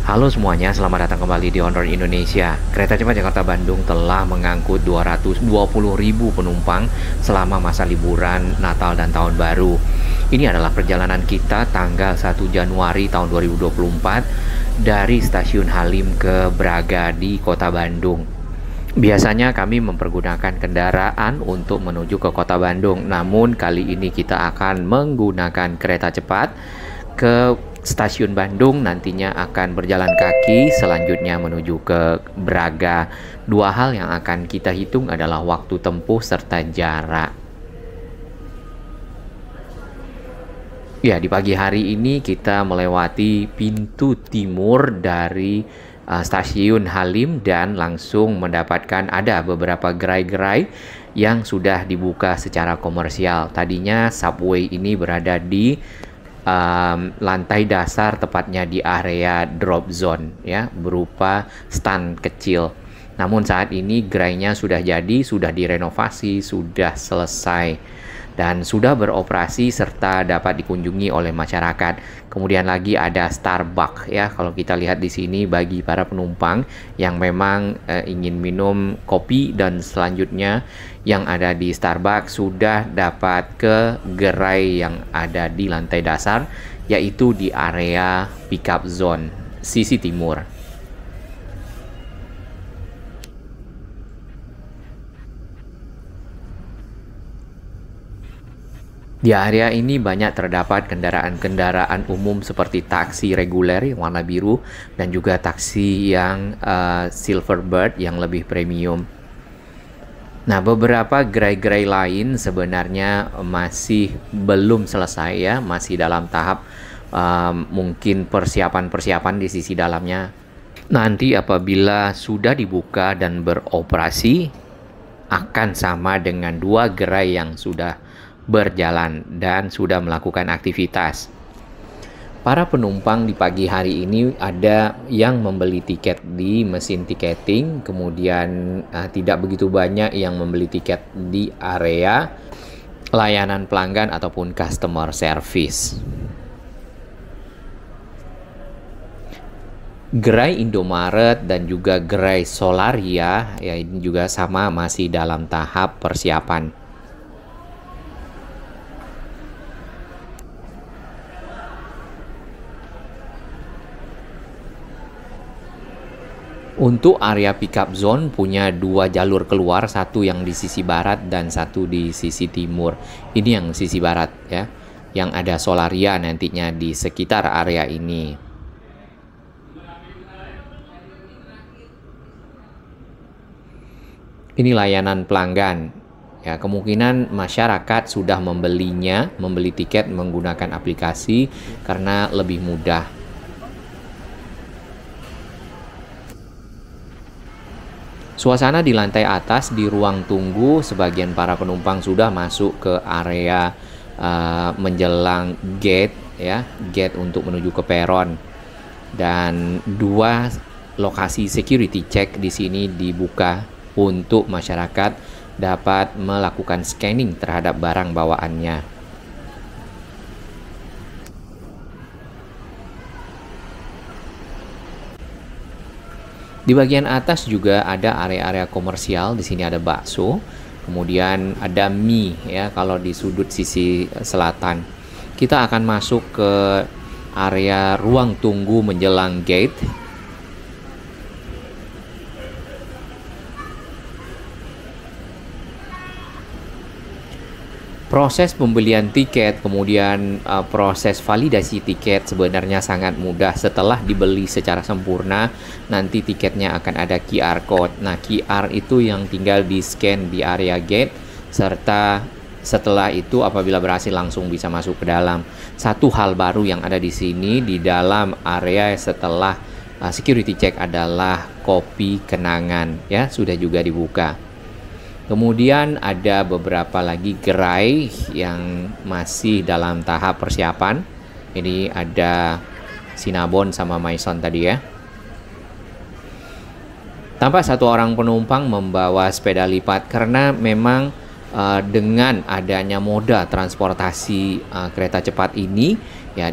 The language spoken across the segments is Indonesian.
Halo semuanya, selamat datang kembali di Honor Indonesia. Kereta cepat Jakarta-Bandung telah mengangkut 220.000 penumpang selama masa liburan Natal dan Tahun Baru. Ini adalah perjalanan kita tanggal 1 Januari tahun 2024 dari Stasiun Halim ke Braga di Kota Bandung. Biasanya kami mempergunakan kendaraan untuk menuju ke Kota Bandung, namun kali ini kita akan menggunakan kereta cepat ke Stasiun Bandung, nantinya akan berjalan kaki selanjutnya menuju ke Braga. Dua hal yang akan kita hitung adalah waktu tempuh serta jarak. Ya, di pagi hari ini kita melewati pintu timur dari Stasiun Halim dan langsung mendapatkan ada beberapa gerai-gerai yang sudah dibuka secara komersial. Tadinya subway ini berada di lantai dasar, tepatnya di area drop zone, ya, berupa stand kecil. Namun saat ini gerainya sudah jadi, sudah direnovasi, sudah selesai dan sudah beroperasi serta dapat dikunjungi oleh masyarakat. Kemudian lagi ada Starbucks, ya, kalau kita lihat di sini bagi para penumpang yang memang ingin minum kopi dan selanjutnya yang ada di Starbucks sudah dapat ke gerai yang ada di lantai dasar, yaitu di area pickup zone sisi timur. Di area ini banyak terdapat kendaraan-kendaraan umum seperti taksi reguler yang warna biru dan juga taksi yang Silverbird yang lebih premium. Nah, beberapa gerai-gerai lain sebenarnya masih belum selesai, ya, masih dalam tahap mungkin persiapan-persiapan di sisi dalamnya. Nanti apabila sudah dibuka dan beroperasi akan sama dengan dua gerai yang sudah berjalan dan sudah melakukan aktivitas. Para penumpang di pagi hari ini ada yang membeli tiket di mesin tiketing, kemudian tidak begitu banyak yang membeli tiket di area layanan pelanggan ataupun customer service. Gerai Indomaret dan juga gerai Solaria, ya, ini juga sama masih dalam tahap persiapan. Untuk area pickup zone punya dua jalur keluar, satu yang di sisi barat dan satu di sisi timur. Ini yang sisi barat, ya, yang ada Solaria nantinya di sekitar area ini. Ini layanan pelanggan. Ya, kemungkinan masyarakat sudah membeli tiket menggunakan aplikasi karena lebih mudah. Suasana di lantai atas di ruang tunggu, sebagian para penumpang sudah masuk ke area menjelang gate, ya, gate untuk menuju ke peron. Dan dua lokasi security check di sini dibuka untuk masyarakat dapat melakukan scanning terhadap barang bawaannya. Di bagian atas juga ada area-area komersial. Di sini ada bakso, kemudian ada mie, ya, kalau di sudut sisi selatan. Kita akan masuk ke area ruang tunggu menjelang gate. Proses pembelian tiket, kemudian proses validasi tiket sebenarnya sangat mudah. Setelah dibeli secara sempurna, nanti tiketnya akan ada QR code. Nah, QR itu yang tinggal di-scan di area gate, serta setelah itu apabila berhasil langsung bisa masuk ke dalam. Satu hal baru yang ada di sini, di dalam area setelah security check adalah kopi kenangan, ya, sudah juga dibuka. Kemudian ada beberapa lagi gerai yang masih dalam tahap persiapan. Ini ada Cinnabon sama Maison tadi, ya. Tampak satu orang penumpang membawa sepeda lipat karena memang dengan adanya moda transportasi kereta cepat ini, ya,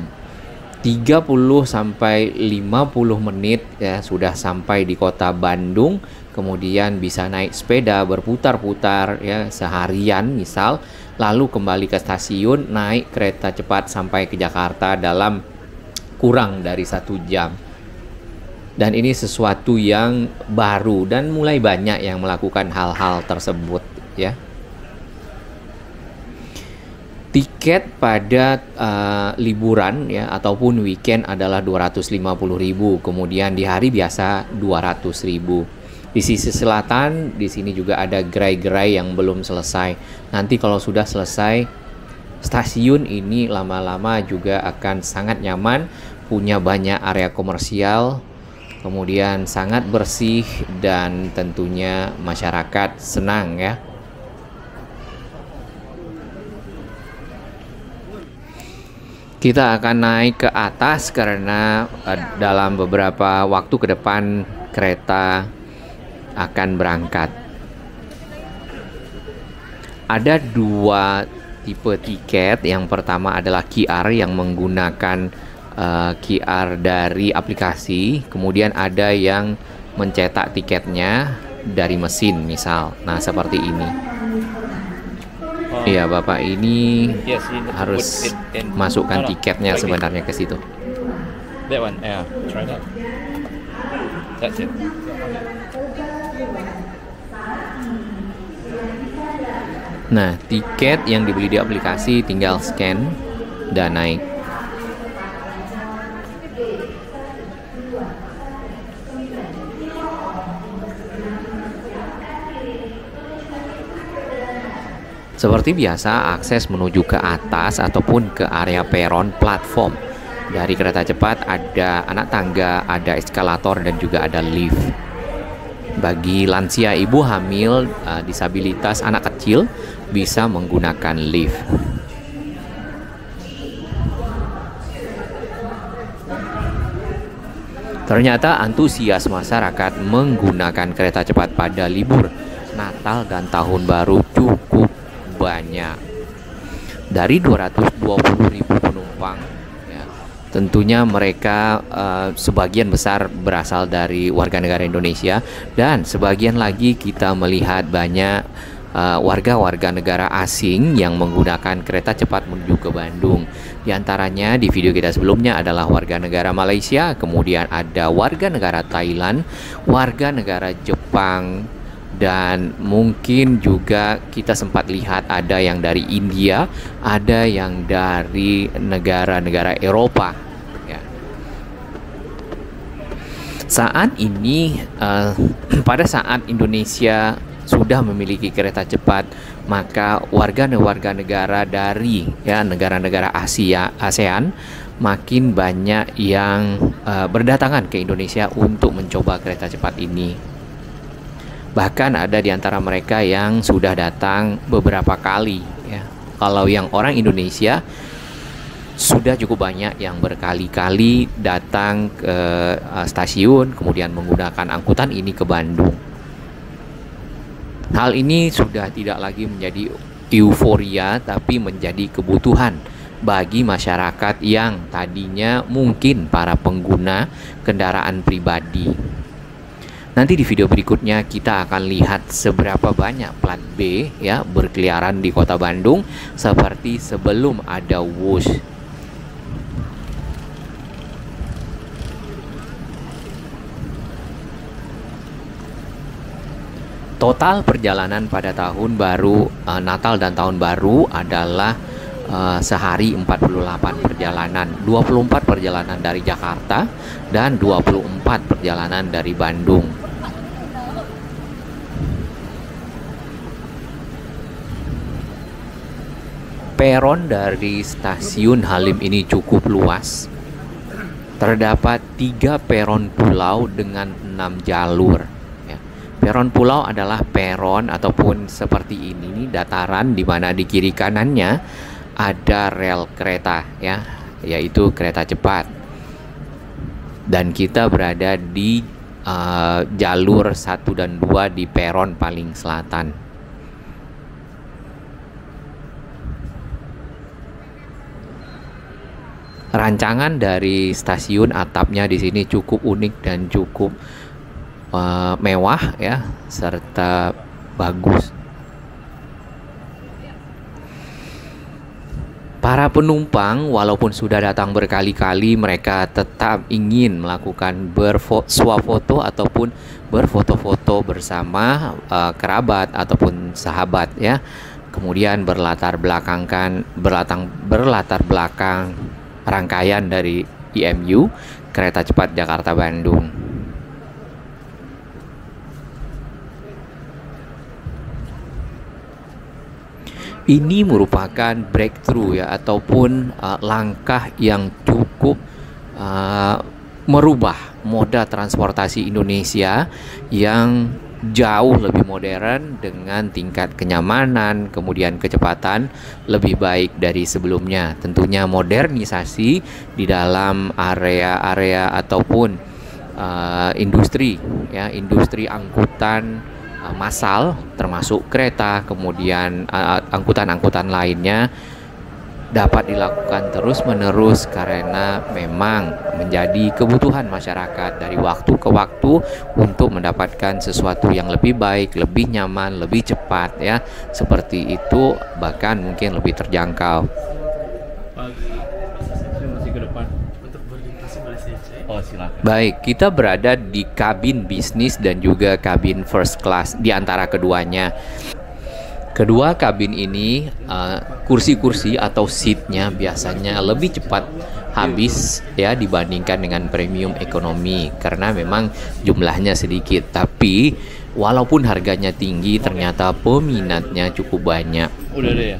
30 sampai 50 menit ya sudah sampai di kota Bandung. Kemudian bisa naik sepeda berputar-putar ya seharian misal, lalu kembali ke stasiun naik kereta cepat sampai ke Jakarta dalam kurang dari 1 jam. Dan ini sesuatu yang baru dan mulai banyak yang melakukan hal-hal tersebut ya. Tiket pada liburan ya ataupun weekend adalah 250.000, kemudian di hari biasa 200.000. Di sisi selatan di sini juga ada gerai-gerai yang belum selesai. Nanti kalau sudah selesai, stasiun ini lama-lama juga akan sangat nyaman, punya banyak area komersial, kemudian sangat bersih dan tentunya masyarakat senang ya. Kita akan naik ke atas karena dalam beberapa waktu ke depan kereta akan berangkat. Ada 2 tipe tiket. Yang pertama adalah QR yang menggunakan QR dari aplikasi. Kemudian ada yang mencetak tiketnya dari mesin misal. Nah seperti ini. Iya, Bapak ini harus masukkan tiketnya sebenarnya ke situ. That one, yeah, try that. That's it. Nah, tiket yang dibeli di aplikasi tinggal scan dan naik. Seperti biasa, akses menuju ke atas ataupun ke area peron platform dari kereta cepat ada anak tangga, ada eskalator dan juga ada lift. Bagi lansia, ibu hamil, disabilitas, anak kecil bisa menggunakan lift. Ternyata antusias masyarakat menggunakan kereta cepat pada libur Natal dan Tahun Baru cukup banyak. Dari 220.000 penumpang ya, tentunya mereka sebagian besar berasal dari warga negara Indonesia dan sebagian lagi kita melihat banyak warga-warga negara asing yang menggunakan kereta cepat menuju ke Bandung. Di antaranya di video kita sebelumnya adalah warga negara Malaysia, kemudian ada warga negara Thailand, warga negara Jepang, dan mungkin juga kita sempat lihat ada yang dari India, ada yang dari negara-negara Eropa ya. Saat ini pada saat Indonesia sudah memiliki kereta cepat, maka warga negara dari ya negara-negara ASEAN makin banyak yang berdatangan ke Indonesia untuk mencoba kereta cepat ini. Bahkan ada di antara mereka yang sudah datang beberapa kali ya. Kalau yang orang Indonesia sudah cukup banyak yang berkali-kali datang ke stasiun kemudian menggunakan angkutan ini ke Bandung. Hal ini sudah tidak lagi menjadi euforia tapi menjadi kebutuhan bagi masyarakat yang tadinya mungkin para pengguna kendaraan pribadi. Nanti di video berikutnya kita akan lihat seberapa banyak plat B ya berkeliaran di kota Bandung seperti sebelum ada WUS. Total perjalanan pada tahun baru Natal dan tahun baru adalah sehari 48 perjalanan, 24 perjalanan dari Jakarta dan 24 perjalanan dari Bandung. Peron dari stasiun Halim ini cukup luas. Terdapat 3 peron pulau dengan 6 jalur. Ya. Peron pulau adalah peron ataupun seperti ini dataran di mana di kiri kanannya ada rel kereta ya, yaitu kereta cepat. Dan kita berada di jalur 1 dan 2 di peron paling selatan. Rancangan dari stasiun atapnya di sini cukup unik dan cukup mewah ya, serta bagus. Para penumpang walaupun sudah datang berkali-kali, mereka tetap ingin melakukan bersuafoto ataupun berfoto-foto bersama kerabat ataupun sahabat ya. Kemudian berlatar belakang rangkaian dari IMU, kereta cepat Jakarta Bandung. Ini merupakan breakthrough ya, ataupun langkah yang cukup merubah moda transportasi Indonesia yang jauh lebih modern dengan tingkat kenyamanan, kemudian kecepatan lebih baik dari sebelumnya. Tentunya modernisasi di dalam area-area ataupun industri ya, industri angkutan massal termasuk kereta, kemudian angkutan-angkutan lainnya dapat dilakukan terus-menerus karena memang menjadi kebutuhan masyarakat dari waktu ke waktu untuk mendapatkan sesuatu yang lebih baik, lebih nyaman, lebih cepat ya. Seperti itu, bahkan mungkin lebih terjangkau. Masih ke depan. Oh, silakan. Baik, kita berada di kabin bisnis dan juga kabin first class di antara keduanya. Kedua kabin ini kursi-kursi atau seatnya biasanya lebih cepat habis ya dibandingkan dengan premium ekonomi karena memang jumlahnya sedikit. Tapi walaupun harganya tinggi, ternyata peminatnya cukup banyak. Udah deh ya.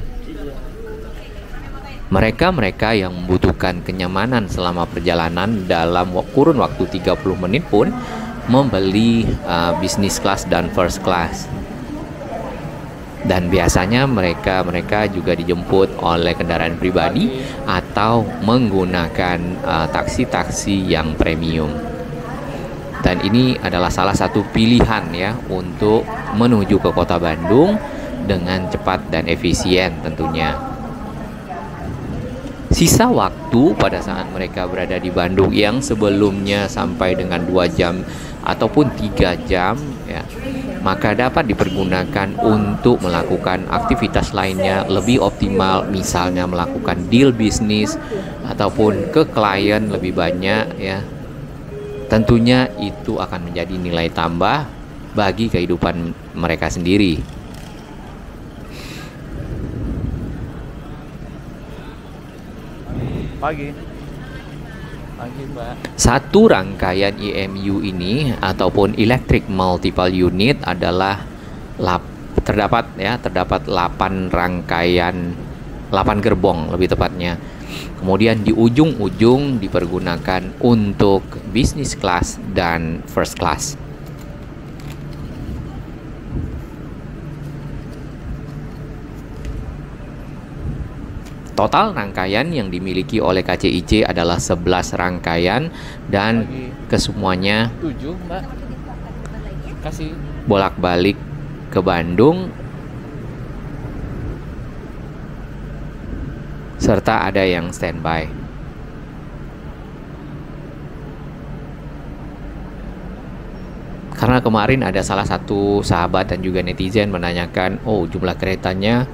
Mereka yang membutuhkan kenyamanan selama perjalanan dalam kurun waktu 30 menit pun membeli business class dan first class. Dan biasanya mereka juga dijemput oleh kendaraan pribadi atau menggunakan taksi-taksi yang premium. Dan ini adalah salah satu pilihan ya untuk menuju ke kota Bandung dengan cepat dan efisien tentunya. Sisa waktu pada saat mereka berada di Bandung yang sebelumnya sampai dengan 2 jam ataupun 3 jam ya, maka dapat dipergunakan untuk melakukan aktivitas lainnya lebih optimal, misalnya melakukan deal bisnis ataupun ke klien lebih banyak ya. Tentunya itu akan menjadi nilai tambah bagi kehidupan mereka sendiri. Pagi, Mbak. Satu rangkaian IMU ini ataupun Electric Multiple Unit adalah terdapat 8 rangkaian, 8 gerbong lebih tepatnya. Kemudian di ujung-ujung dipergunakan untuk business class dan first class. Total rangkaian yang dimiliki oleh KCIC adalah 11 rangkaian dan kesemuanya 7, Mbak. Kasih. bolak-balik ke Bandung serta ada yang standby. Karena kemarin ada salah satu sahabat dan juga netizen menanyakan, oh jumlah keretanya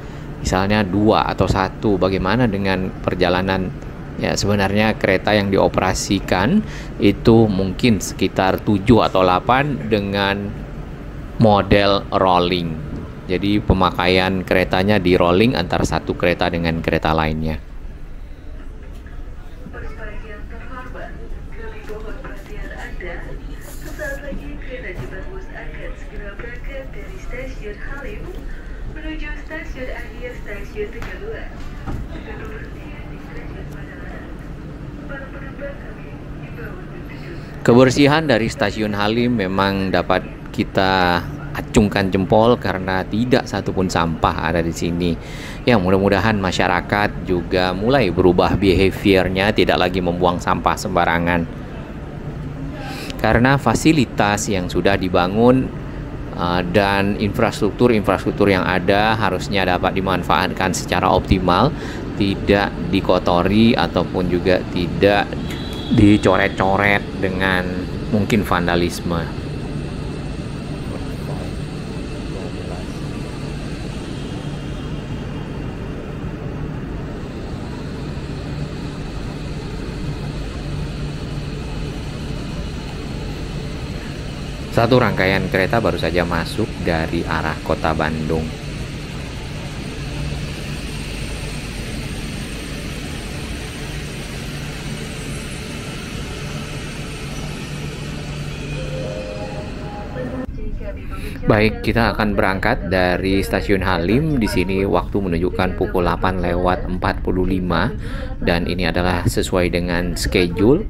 misalnya 2 atau 1, bagaimana dengan perjalanan? Ya sebenarnya kereta yang dioperasikan itu mungkin sekitar 7 atau 8 dengan model rolling. Jadi pemakaian keretanya di rolling antara satu kereta dengan kereta lainnya. Sesaat lagi kereta cepat bus akan segera berangkat dari stasiun Halim menuju stasiun akhir stasiun Tegaluar. Dengan pemberhentian di stasiun Padalarang, para penumpang kami dibawa untuk duduk. Kebersihan dari stasiun Halim memang dapat kita acungkan jempol karena tidak satupun sampah ada di sini. Ya mudah-mudahan masyarakat juga mulai berubah behaviornya, tidak lagi membuang sampah sembarangan. Karena fasilitas yang sudah dibangun dan infrastruktur yang ada harusnya dapat dimanfaatkan secara optimal, tidak dikotori ataupun juga tidak dicoret-coret dengan mungkin vandalisme. Satu rangkaian kereta baru saja masuk dari arah kota Bandung. Baik, kita akan berangkat dari stasiun Halim. Di sini waktu menunjukkan pukul 8:45 dan ini adalah sesuai dengan schedule.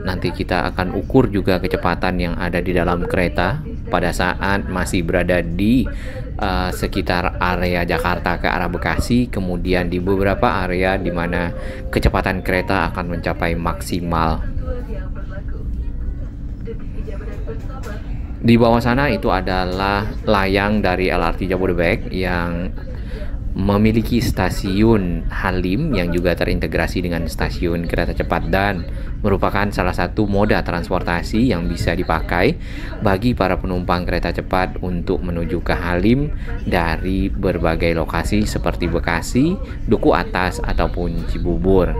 Nanti kita akan ukur juga kecepatan yang ada di dalam kereta pada saat masih berada di sekitar area Jakarta ke arah Bekasi, kemudian di beberapa area di mana kecepatan kereta akan mencapai maksimal. Di bawah sana itu adalah layang dari LRT Jabodebek yang memiliki stasiun Halim yang juga terintegrasi dengan stasiun kereta cepat dan merupakan salah satu moda transportasi yang bisa dipakai bagi para penumpang kereta cepat untuk menuju ke Halim dari berbagai lokasi seperti Bekasi, Duku Atas, ataupun Cibubur.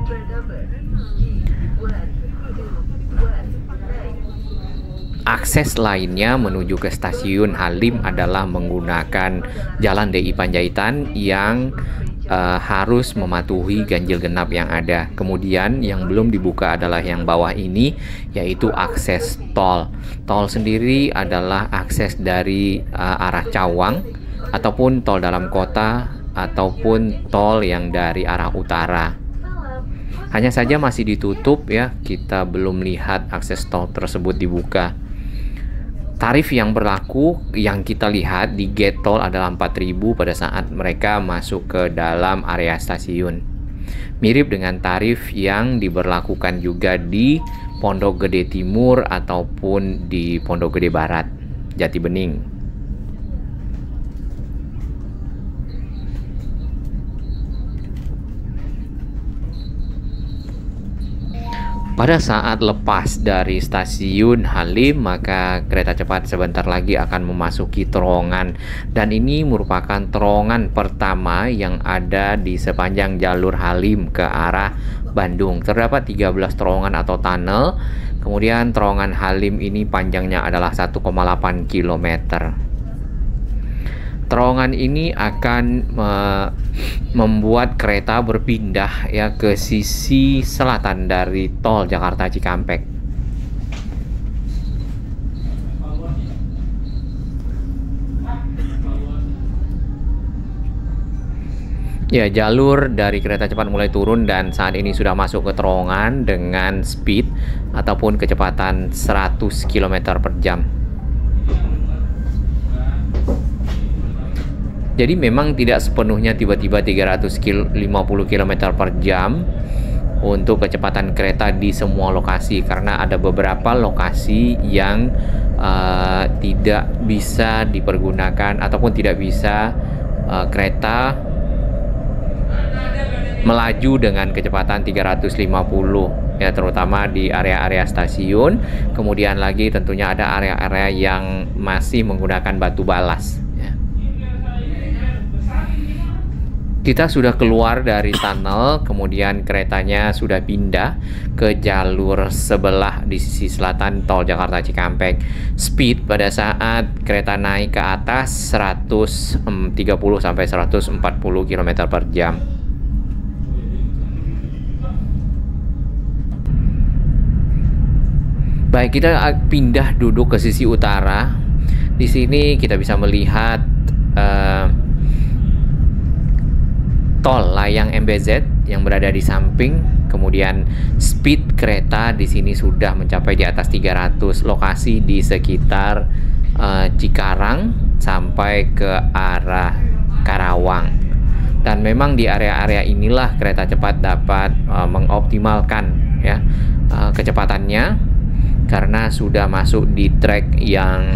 Akses lainnya menuju ke stasiun Halim adalah menggunakan Jalan DI Panjaitan yang harus mematuhi ganjil genap yang ada. Kemudian yang belum dibuka adalah yang bawah ini, yaitu akses tol. Tol sendiri adalah akses dari arah Cawang ataupun tol dalam kota ataupun tol yang dari arah utara. Hanya saja masih ditutup ya, kita belum lihat akses tol tersebut dibuka. Tarif yang berlaku yang kita lihat di gate tol adalah 4.000 pada saat mereka masuk ke dalam area stasiun. Mirip dengan tarif yang diberlakukan juga di Pondok Gede Timur ataupun di Pondok Gede Barat, Jati Bening. Pada saat lepas dari stasiun Halim, maka kereta cepat sebentar lagi akan memasuki terowongan. Dan ini merupakan terowongan pertama yang ada di sepanjang jalur Halim ke arah Bandung. Terdapat 13 terowongan atau tunnel. Kemudian terowongan Halim ini panjangnya adalah 1,8 km. Terowongan ini akan membuat kereta berpindah ya ke sisi selatan dari tol Jakarta Cikampek. Ya, jalur dari kereta cepat mulai turun dan saat ini sudah masuk ke terowongan dengan speed ataupun kecepatan 100 km per jam. Jadi memang tidak sepenuhnya tiba-tiba 350 km per jam untuk kecepatan kereta di semua lokasi, karena ada beberapa lokasi yang tidak bisa dipergunakan ataupun tidak bisa kereta melaju dengan kecepatan 350 ya, terutama di area-area stasiun. Kemudian lagi tentunya ada area-area yang masih menggunakan batu balas. Kita sudah keluar dari tunnel, kemudian keretanya sudah pindah ke jalur sebelah di sisi selatan tol Jakarta Cikampek. Speed pada saat kereta naik ke atas 130 sampai 140 km per jam. Baik, kita pindah duduk ke sisi utara. Di sini kita bisa melihat tol layang MBZ yang berada di samping. Kemudian speed kereta di sini sudah mencapai di atas 300 lokasi di sekitar Cikarang sampai ke arah Karawang. Dan memang di area-area inilah kereta cepat dapat mengoptimalkan ya kecepatannya, karena sudah masuk di trek yang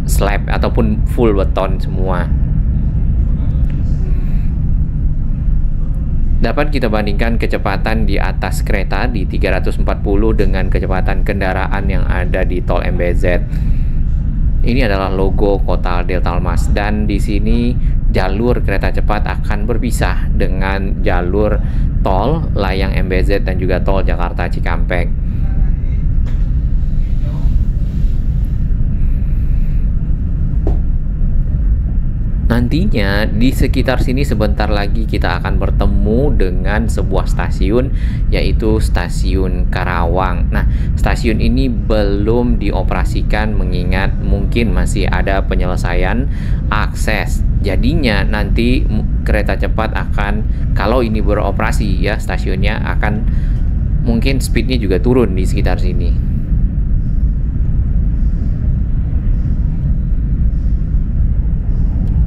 slab ataupun full beton semua. Dapat kita bandingkan kecepatan di atas kereta di 340 dengan kecepatan kendaraan yang ada di tol MBZ. Ini adalah logo kota Deltalmas, dan di sini jalur kereta cepat akan berpisah dengan jalur tol layang MBZ dan juga tol Jakarta Cikampek. Nantinya di sekitar sini sebentar lagi kita akan bertemu dengan sebuah stasiun, yaitu stasiun Karawang. Nah, stasiun ini belum dioperasikan mengingat mungkin masih ada penyelesaian akses. Jadinya nanti kereta cepat akan, kalau ini beroperasi ya, stasiunnya akan mungkin speednya juga turun di sekitar sini.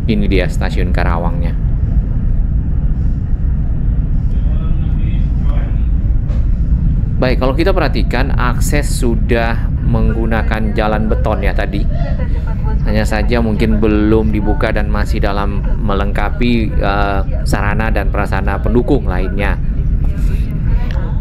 Ini dia stasiun Karawangnya. Baik, kalau kita perhatikan akses sudah menggunakan jalan beton ya tadi. Hanya saja mungkin belum dibuka dan masih dalam melengkapi sarana dan prasarana pendukung lainnya.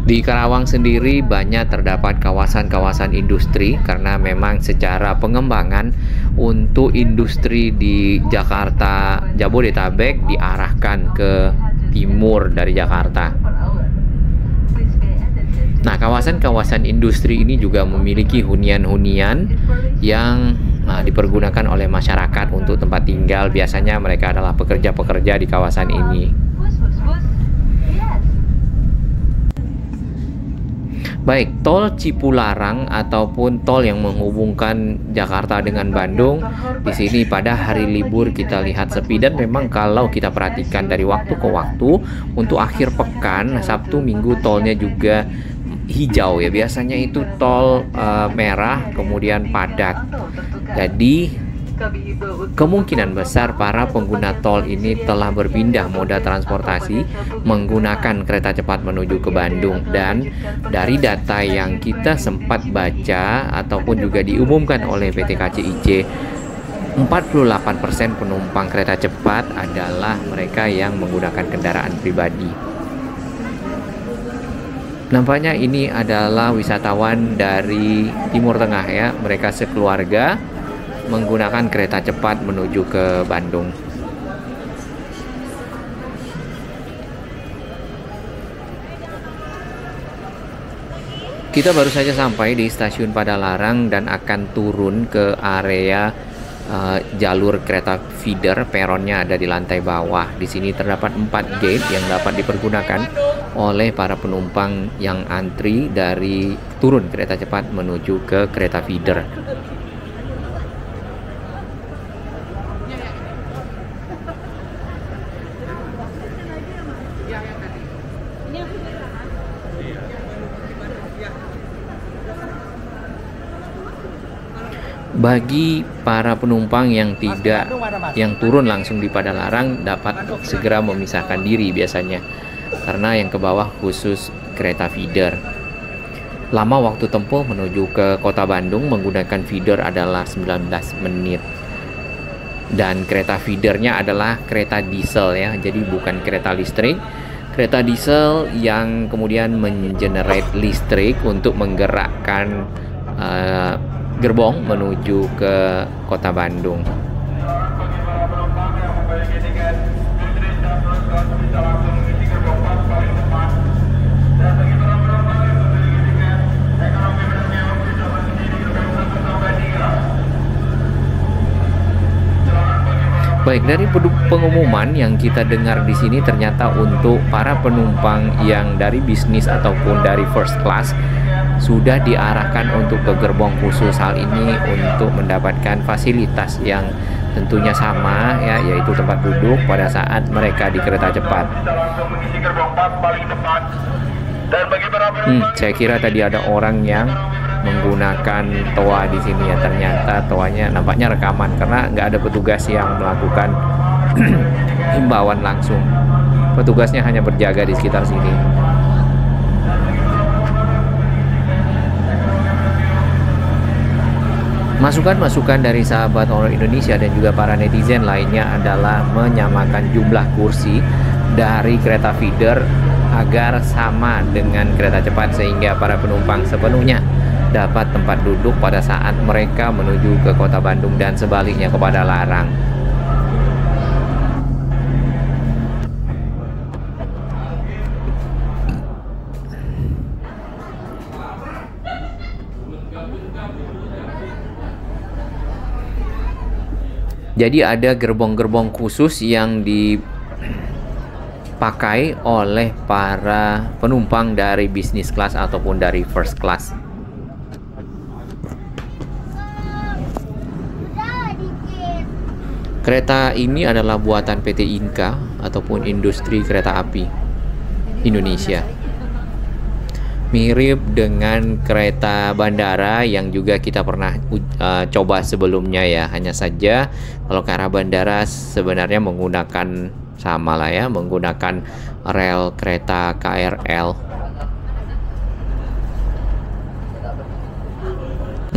Di Karawang sendiri banyak terdapat kawasan-kawasan industri karena memang secara pengembangan untuk industri di Jakarta Jabodetabek diarahkan ke timur dari Jakarta. Nah, kawasan-kawasan industri ini juga memiliki hunian-hunian yang dipergunakan oleh masyarakat untuk tempat tinggal. Biasanya mereka adalah pekerja-pekerja di kawasan ini. Baik, tol Cipularang ataupun tol yang menghubungkan Jakarta dengan Bandung, di sini pada hari libur kita lihat sepi, dan memang kalau kita perhatikan dari waktu ke waktu untuk akhir pekan, Sabtu Minggu tolnya juga hijau ya. Biasanya itu tol merah kemudian padat. Jadi kemungkinan besar para pengguna tol ini telah berpindah moda transportasi menggunakan kereta cepat menuju ke Bandung. Dan dari data yang kita sempat baca ataupun juga diumumkan oleh PT KCIC, 48% penumpang kereta cepat adalah mereka yang menggunakan kendaraan pribadi. Nampaknya ini adalah wisatawan dari Timur Tengah ya, mereka sekeluarga menggunakan kereta cepat menuju ke Bandung. Kita baru saja sampai di stasiun Padalarang dan akan turun ke area jalur kereta feeder. Peronnya ada di lantai bawah. Di sini terdapat 4 gate yang dapat dipergunakan oleh para penumpang yang antri dari turun kereta cepat menuju ke kereta feeder. Bagi para penumpang yang turun langsung di Padalarang dapat segera memisahkan diri biasanya, karena yang ke bawah khusus kereta feeder. Lama waktu tempuh menuju ke kota Bandung menggunakan feeder adalah 19 menit. Dan kereta feedernya adalah kereta diesel ya, jadi bukan kereta listrik. Kereta diesel yang kemudian mengenerate listrik untuk menggerakkan gerbong menuju ke kota Bandung. Baik, dari pengumuman yang kita dengar di sini, ternyata untuk para penumpang yang dari bisnis ataupun dari first class sudah diarahkan untuk ke gerbong khusus. Hal ini untuk mendapatkan fasilitas yang tentunya sama ya, yaitu tempat duduk pada saat mereka di kereta cepat. Saya kira tadi ada orang yang menggunakan toa di sini ya, ternyata toanya nampaknya rekaman karena nggak ada petugas yang melakukan himbauan langsung. Petugasnya hanya berjaga di sekitar sini. Masukan-masukan dari sahabat Honor Indonesia dan juga para netizen lainnya adalah menyamakan jumlah kursi dari kereta feeder agar sama dengan kereta cepat sehingga para penumpang sepenuhnya dapat tempat duduk pada saat mereka menuju ke kota Bandung dan sebaliknya kepada Larang. Jadi ada gerbong-gerbong khusus yang dipakai oleh para penumpang dari bisnis class ataupun dari first class. Kereta ini adalah buatan PT Inka ataupun Industri Kereta Api Indonesia. Mirip dengan kereta bandara yang juga kita pernah coba sebelumnya ya. Hanya saja kalau ke arah bandara sebenarnya menggunakan sama lah ya, menggunakan rel kereta KRL.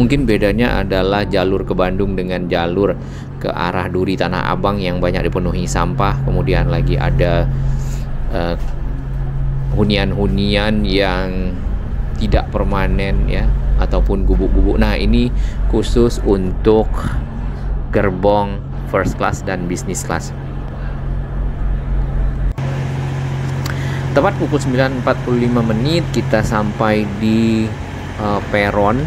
Mungkin bedanya adalah jalur ke Bandung dengan jalur ke arah Duri Tanah Abang yang banyak dipenuhi sampah. Kemudian lagi ada hunian-hunian yang tidak permanen ya, ataupun gubuk-gubuk. Nah, ini khusus untuk gerbong first class dan business class. Tepat pukul 9.45 menit kita sampai di peron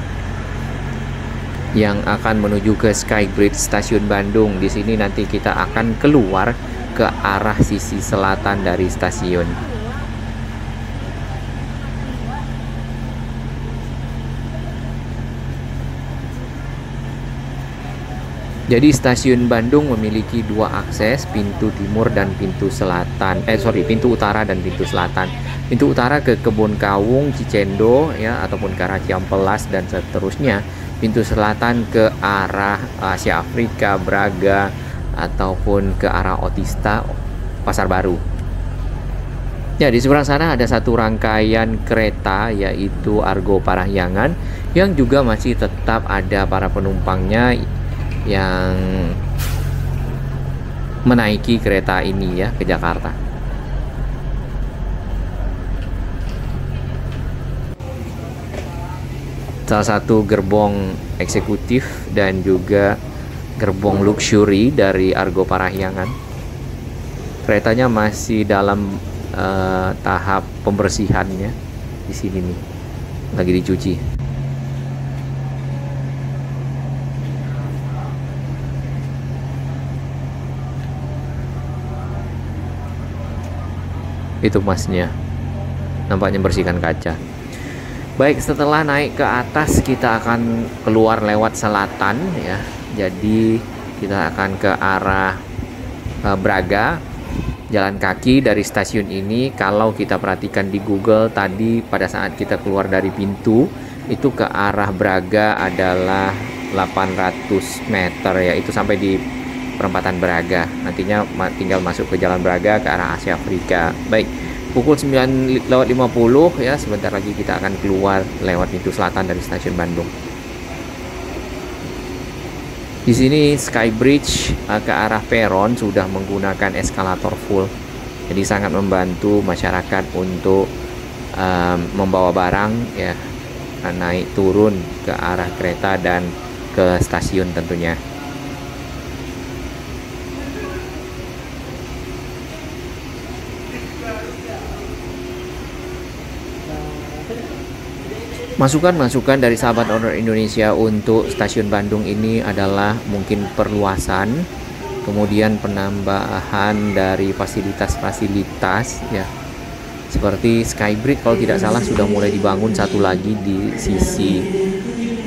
yang akan menuju ke Skybridge Stasiun Bandung. Di sini nanti kita akan keluar ke arah sisi selatan dari stasiun. Jadi stasiun Bandung memiliki dua akses, pintu timur dan pintu selatan. Pintu utara dan pintu selatan. Pintu utara ke Kebun Kawung, Cicendo ya, ataupun ke arah Ciampelas dan seterusnya. Pintu selatan ke arah Asia Afrika, Braga, ataupun ke arah Otista, Pasar Baru. Ya, di seberang sana ada satu rangkaian kereta yaitu Argo Parahyangan yang juga masih tetap ada para penumpangnya yang menaiki kereta ini ya ke Jakarta. Salah satu gerbong eksekutif dan juga gerbong luxury dari Argo Parahyangan. Keretanya masih dalam tahap pembersihannya di sini nih, lagi dicuci. Itu masnya nampaknya bersihkan kaca. Baik, setelah naik ke atas kita akan keluar lewat selatan ya. Jadi kita akan ke arah Braga, jalan kaki dari stasiun ini. Kalau kita perhatikan di Google tadi pada saat kita keluar dari pintu itu ke arah Braga adalah 800 meter ya, itu sampai di perempatan Braga. Nantinya tinggal masuk ke jalan Braga ke arah Asia Afrika. Baik, pukul 9.50 ya, sebentar lagi kita akan keluar lewat pintu selatan dari stasiun Bandung. Di sini Skybridge ke arah peron sudah menggunakan eskalator full. Jadi sangat membantu masyarakat untuk membawa barang ya, naik turun ke arah kereta dan ke stasiun tentunya. Masukan-masukan dari sahabat owner Indonesia untuk stasiun Bandung ini adalah mungkin perluasan, kemudian penambahan dari fasilitas-fasilitas ya, seperti Skybridge kalau tidak salah sudah mulai dibangun satu lagi di sisi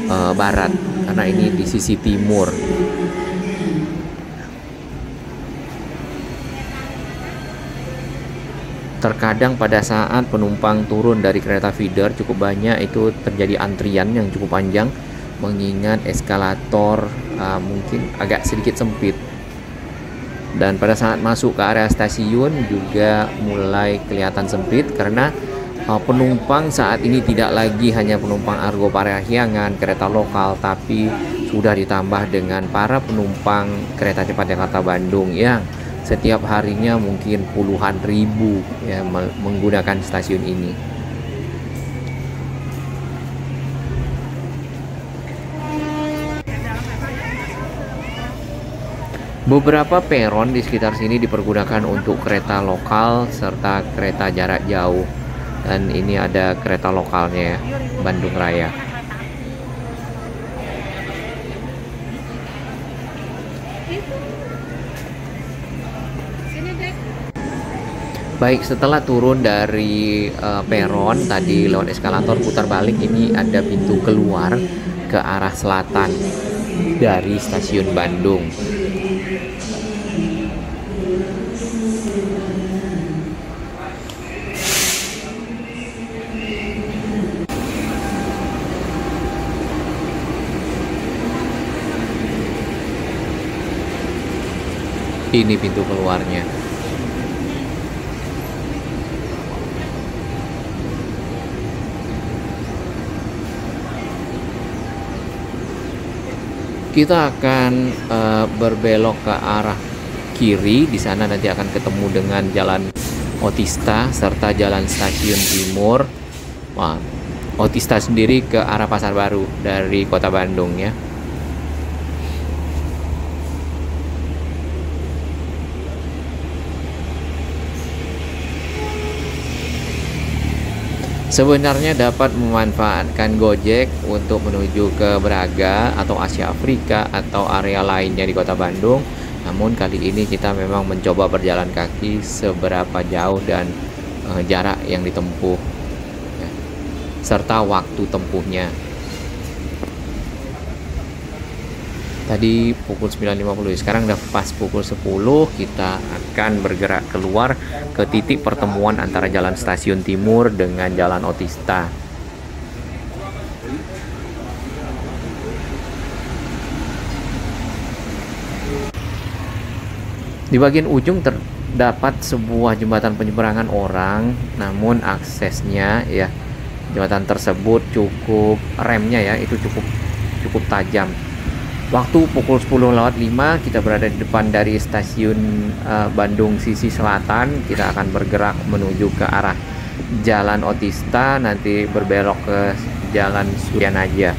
barat, karena ini di sisi timur. Terkadang pada saat penumpang turun dari kereta feeder cukup banyak, itu terjadi antrian yang cukup panjang mengingat eskalator mungkin agak sedikit sempit. Dan pada saat masuk ke area stasiun juga mulai kelihatan sempit karena penumpang saat ini tidak lagi hanya penumpang Argo Parahyangan, kereta lokal, tapi sudah ditambah dengan para penumpang kereta cepat Jakarta Bandung yang setiap harinya mungkin puluhan ribu ya menggunakan stasiun ini. Beberapa peron di sekitar sini dipergunakan untuk kereta lokal serta kereta jarak jauh. Dan ini ada kereta lokalnya ya, Bandung Raya. Baik, setelah turun dari peron tadi lewat eskalator putar balik, ini ada pintu keluar ke arah selatan dari stasiun Bandung. Ini pintu keluarnya. Kita akan berbelok ke arah kiri. Di sana nanti akan ketemu dengan Jalan Otista serta Jalan Stasiun Timur. Wah, Otista sendiri ke arah Pasar Baru dari Kota Bandung ya. Sebenarnya dapat memanfaatkan Gojek untuk menuju ke Braga atau Asia Afrika atau area lainnya di Kota Bandung. Namun kali ini kita memang mencoba berjalan kaki seberapa jauh dan jarak yang ditempuh ya, serta waktu tempuhnya. Tadi pukul 9.50, sekarang udah pas pukul 10. Kita akan bergerak keluar ke titik pertemuan antara Jalan Stasiun Timur dengan Jalan Otista. Di bagian ujung terdapat sebuah jembatan penyeberangan orang, namun aksesnya ya, jembatan tersebut cukup, remnya ya itu cukup tajam. Waktu pukul 10.05 kita berada di depan dari stasiun Bandung sisi selatan. Kita akan bergerak menuju ke arah Jalan Otista, nanti berbelok ke Jalan Suryanaja.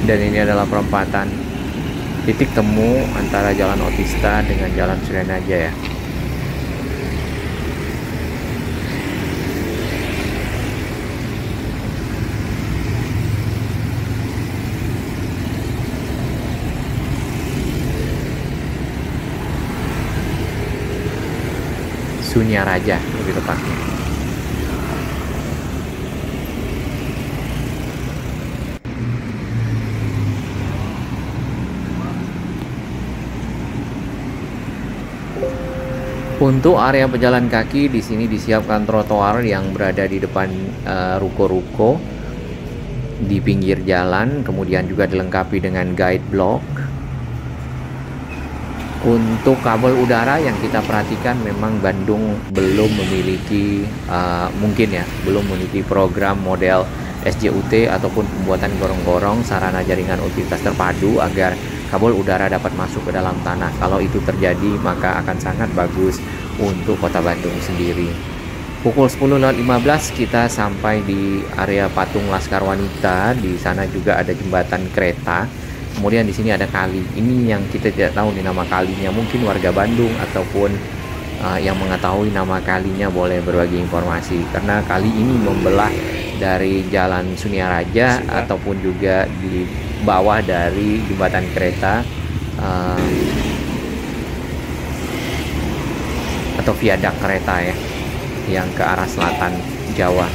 Dan ini adalah perempatan titik temu antara Jalan Otista dengan Jalan Suryanaja ya. Sunyaraja lebih tepatnya. Untuk area pejalan kaki di sini disiapkan trotoar yang berada di depan ruko-ruko di pinggir jalan, kemudian juga dilengkapi dengan guide block. Untuk kabel udara yang kita perhatikan, memang Bandung belum memiliki belum memiliki program model SJUT ataupun pembuatan gorong-gorong sarana jaringan utilitas terpadu agar kabel udara dapat masuk ke dalam tanah. Kalau itu terjadi, maka akan sangat bagus untuk Kota Bandung sendiri. Pukul 10.15 kita sampai di area patung Laskar Wanita. Di sana juga ada jembatan kereta. Kemudian di sini ada kali. Ini yang kita tidak tahu nih nama kalinya. Mungkin warga Bandung ataupun yang mengetahui nama kalinya boleh berbagi informasi. Karena kali ini membelah dari Jalan Sunyaraja ataupun juga di bawah dari jembatan kereta atau viadak kereta ya, yang ke arah selatan Jawa.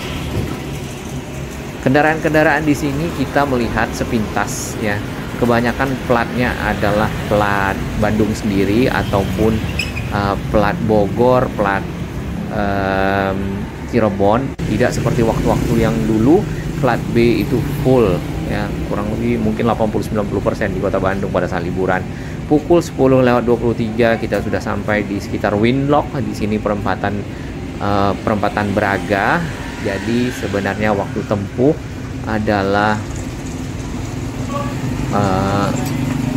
Kendaraan-kendaraan di sini kita melihat sepintas ya, kebanyakan platnya adalah plat Bandung sendiri ataupun plat Bogor, plat Cirebon. Tidak seperti waktu-waktu yang dulu plat B itu full ya, kurang lebih mungkin 80-90% di Kota Bandung pada saat liburan. pukul 10:23 kita sudah sampai di sekitar Winlock. Di sini perempatan Braga. Jadi sebenarnya waktu tempuh adalah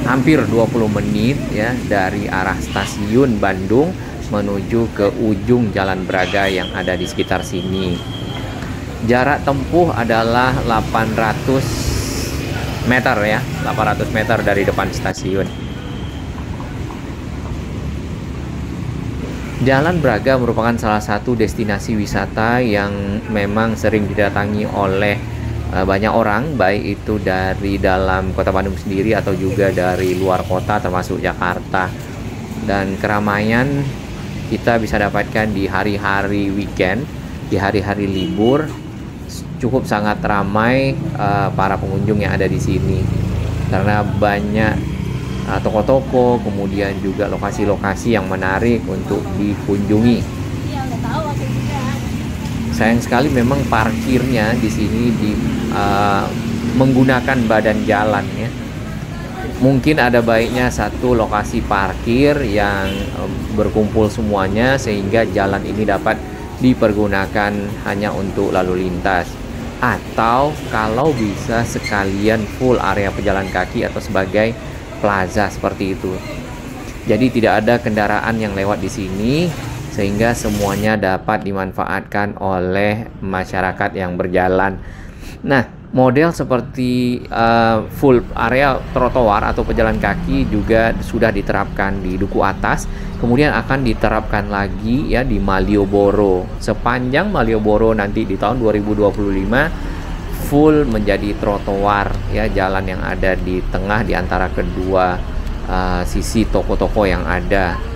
hampir 20 menit ya dari arah stasiun Bandung menuju ke ujung Jalan Braga yang ada di sekitar sini. Jarak tempuh adalah 800 meter ya, 800 meter dari depan stasiun. Jalan Braga merupakan salah satu destinasi wisata yang memang sering didatangi oleh banyak orang, baik itu dari dalam kota Bandung sendiri atau juga dari luar kota termasuk Jakarta. Dan keramaian kita bisa dapatkan di hari-hari weekend, di hari-hari libur, cukup sangat ramai para pengunjung yang ada di sini karena banyak toko-toko, kemudian juga lokasi-lokasi yang menarik untuk dikunjungi. Sayang sekali memang parkirnya di sini menggunakan badan jalan ya. Mungkin ada baiknya satu lokasi parkir yang berkumpul semuanya sehingga jalan ini dapat dipergunakan hanya untuk lalu lintas. Atau kalau bisa sekalian full area pejalan kaki atau sebagai plaza seperti itu. Jadi tidak ada kendaraan yang lewat di sini sehingga semuanya dapat dimanfaatkan oleh masyarakat yang berjalan. Nah, model seperti full area trotoar atau pejalan kaki juga sudah diterapkan di Duku Atas, kemudian akan diterapkan lagi ya di Malioboro. Sepanjang Malioboro nanti di tahun 2025 full menjadi trotoar ya, jalan yang ada di tengah di antara kedua sisi toko-toko yang ada.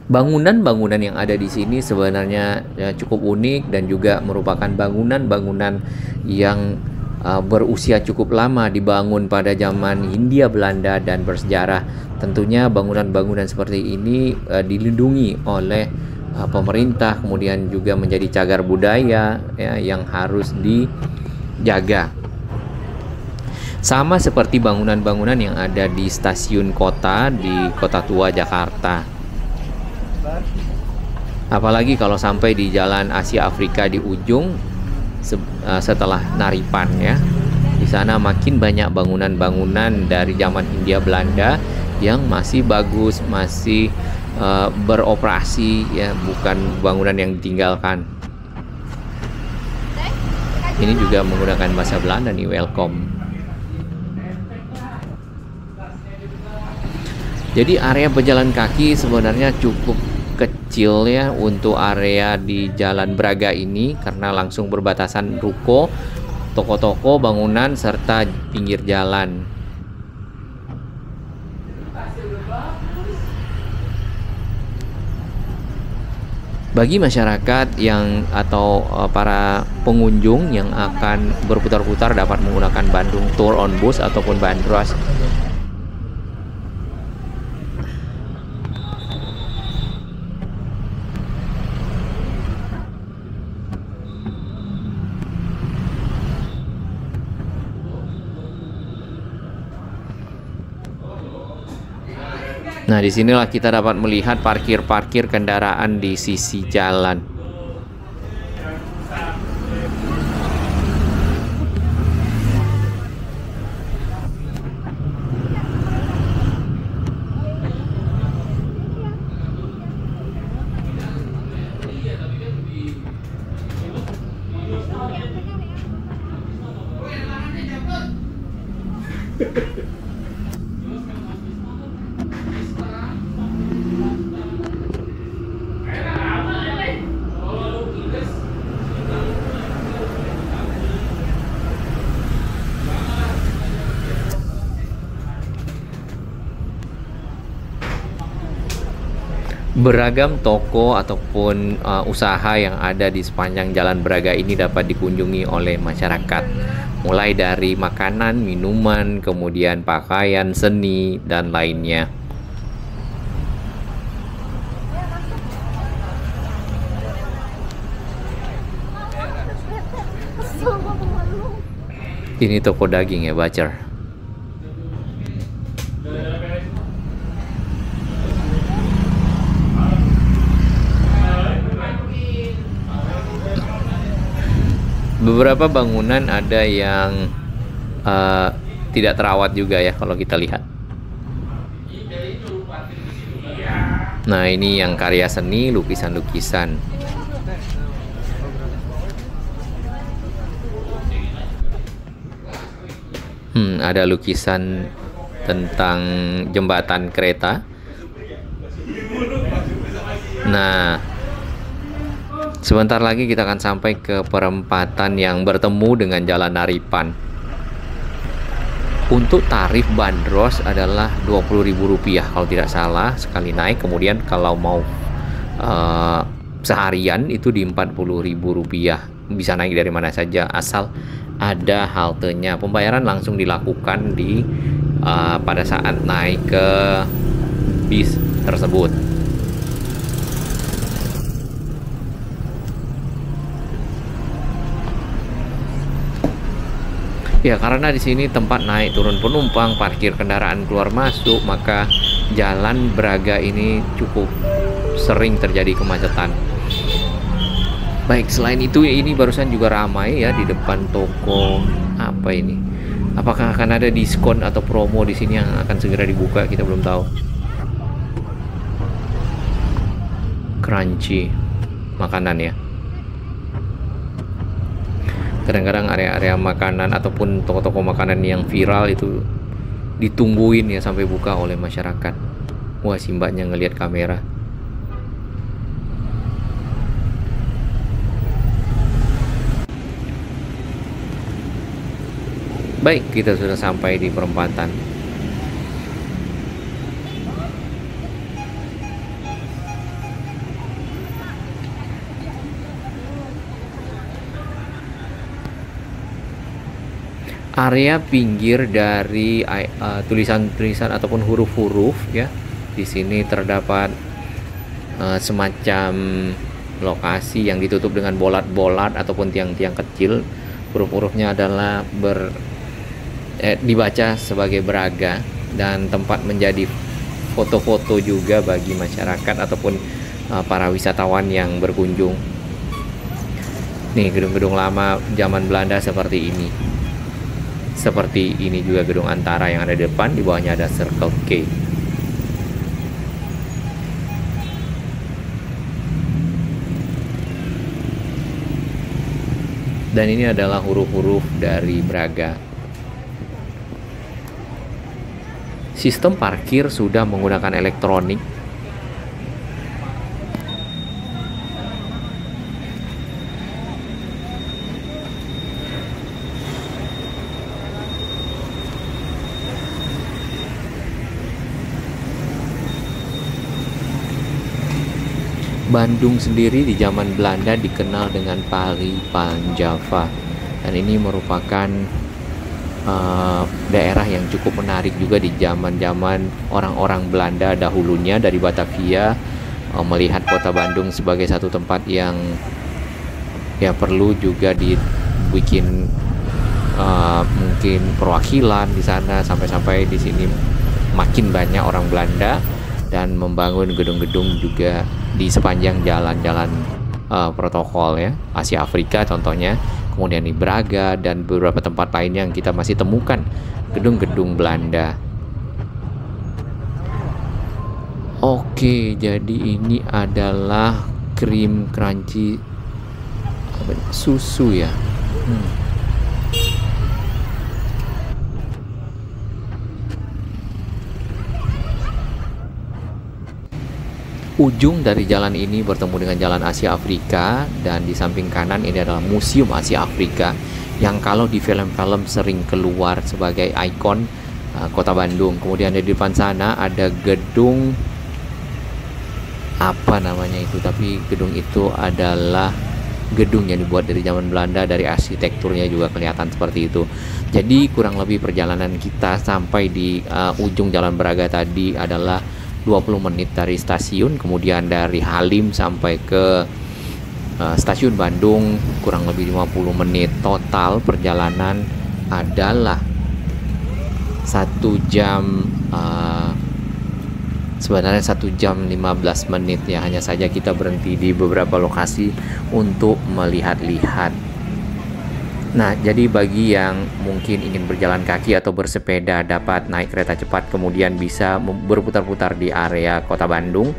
Bangunan-bangunan yang ada di sini sebenarnya ya, cukup unik dan juga merupakan bangunan-bangunan yang berusia cukup lama, dibangun pada zaman Hindia Belanda dan bersejarah. Tentunya bangunan-bangunan seperti ini dilindungi oleh pemerintah, kemudian juga menjadi cagar budaya ya, yang harus dijaga. Sama seperti bangunan-bangunan yang ada di stasiun kota di Kota Tua Jakarta. Apalagi kalau sampai di Jalan Asia Afrika di ujung setelah Naripan ya. Di sana makin banyak bangunan-bangunan dari zaman Hindia Belanda yang masih bagus, masih beroperasi ya, bukan bangunan yang ditinggalkan. Ini juga menggunakan bahasa Belanda nih, welcome. Jadi area pejalan kaki sebenarnya cukup kecil ya untuk area di Jalan Braga ini karena langsung berbatasan ruko, toko-toko, bangunan serta pinggir jalan. Bagi masyarakat yang atau para pengunjung yang akan berputar-putar dapat menggunakan Bandung Tour on Bus ataupun Bandros. Nah, disinilah kita dapat melihat parkir-parkir kendaraan di sisi jalan. Beragam toko ataupun usaha yang ada di sepanjang Jalan Braga ini dapat dikunjungi oleh masyarakat. Mulai dari makanan, minuman, kemudian pakaian, seni, dan lainnya. Ini toko daging ya, Bacer. Beberapa bangunan ada yang tidak terawat juga ya kalau kita lihat. Nah, ini yang karya seni, lukisan-lukisan. Ada lukisan tentang jembatan kereta. Nah, sebentar lagi kita akan sampai ke perempatan yang bertemu dengan Jalan Naripan. Untuk tarif bandros adalah Rp20.000 kalau tidak salah sekali naik. Kemudian kalau mau seharian itu di Rp40.000. Bisa naik dari mana saja asal ada haltenya. Pembayaran langsung dilakukan di pada saat naik ke bis tersebut. Ya, karena di sini tempat naik turun penumpang, parkir kendaraan keluar masuk, maka jalan Braga ini cukup sering terjadi kemacetan. Baik, selain itu ini barusan juga ramai ya di depan toko apa ini? Apakah akan ada diskon atau promo di sini yang akan segera dibuka? Kita belum tahu. Crunchy makanan ya. Kadang-kadang area-area makanan ataupun toko-toko makanan yang viral itu ditungguin ya sampai buka oleh masyarakat. Wah, si mbaknya ngelihat kamera. Baik, kita sudah sampai di perempatan. Area pinggir dari tulisan-tulisan ataupun huruf-huruf ya. Di sini terdapat semacam lokasi yang ditutup dengan bolat-bolat ataupun tiang-tiang kecil. Huruf-hurufnya adalah dibaca sebagai Braga dan tempat menjadi foto-foto juga bagi masyarakat ataupun para wisatawan yang berkunjung. Nih, gedung-gedung lama zaman Belanda seperti ini. Seperti ini juga gedung Antara yang ada di depan, di bawahnya ada Circle K. Dan ini adalah huruf-huruf dari Braga. Sistem parkir sudah menggunakan elektronik. Bandung sendiri di zaman Belanda dikenal dengan Pari Panjava, dan ini merupakan daerah yang cukup menarik juga di zaman-zaman orang-orang Belanda dahulunya dari Batavia, melihat kota Bandung sebagai satu tempat yang ya perlu juga dibikin mungkin perwakilan di sana, sampai-sampai di sini makin banyak orang Belanda dan membangun gedung-gedung juga di sepanjang jalan-jalan protokol ya, Asia Afrika contohnya, kemudian di Braga dan beberapa tempat lainnya yang kita masih temukan gedung-gedung Belanda. Oke, jadi ini adalah krim crunchy susu ya. Ujung dari jalan ini bertemu dengan Jalan Asia Afrika, dan di samping kanan ini adalah Museum Asia Afrika yang kalau di film-film sering keluar sebagai ikon kota Bandung. Kemudian di depan sana ada gedung apa namanya itu, tapi gedung itu adalah gedung yang dibuat dari zaman Belanda, dari arsitekturnya juga kelihatan seperti itu. Jadi kurang lebih perjalanan kita sampai di ujung Jalan Braga tadi adalah 20 menit dari stasiun, kemudian dari Halim sampai ke stasiun Bandung kurang lebih 50 menit. Total perjalanan adalah 1 jam, sebenarnya 1 jam 15 menit ya. Hanya saja kita berhenti di beberapa lokasi untuk melihat-lihat. Nah, jadi bagi yang mungkin ingin berjalan kaki atau bersepeda dapat naik kereta cepat, kemudian bisa berputar-putar di area Kota Bandung,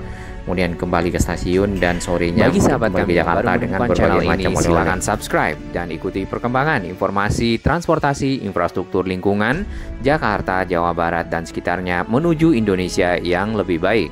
kemudian kembali ke stasiun dan sorenya Bagi sahabat kembali kami ke yang Jakarta baru dengan menemukan berbagai channel macam ini, model. silakan Subscribe dan ikuti perkembangan informasi transportasi, infrastruktur lingkungan, Jakarta, Jawa Barat, dan sekitarnya menuju Indonesia yang lebih baik.